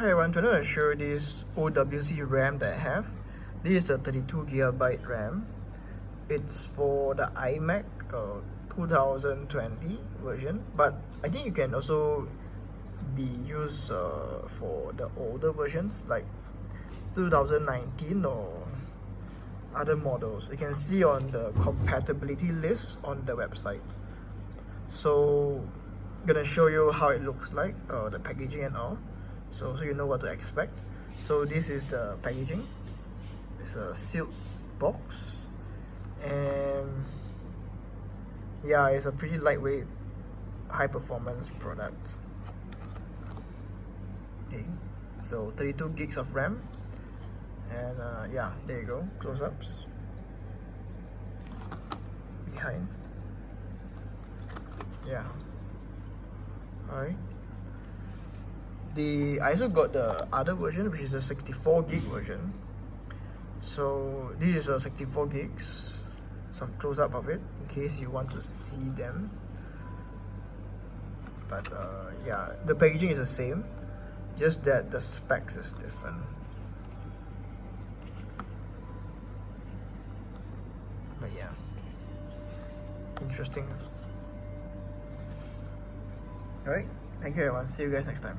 Hi everyone, today I'm going to show you this OWC RAM that I have. This is the 32GB RAM. It's for the IMAC 2020 version, but I think you can also be used for the older versions like 2019 or other models. You can see on the compatibility list on the website. So I'm gonna show you how it looks like, the packaging and all, so you know what to expect. So this is the packaging. It's a sealed box, and yeah, it's a pretty lightweight, high performance product. Okay, so 32 gigs of RAM, and yeah, there you go, close-ups behind. Yeah, alright. I also got the other version, which is a 64 gig version. So this is a 64 gigs, some close-up of it in case you want to see them. But yeah, the packaging is the same, just that the specs is different. But yeah, interesting. Alright, thank you everyone, see you guys next time.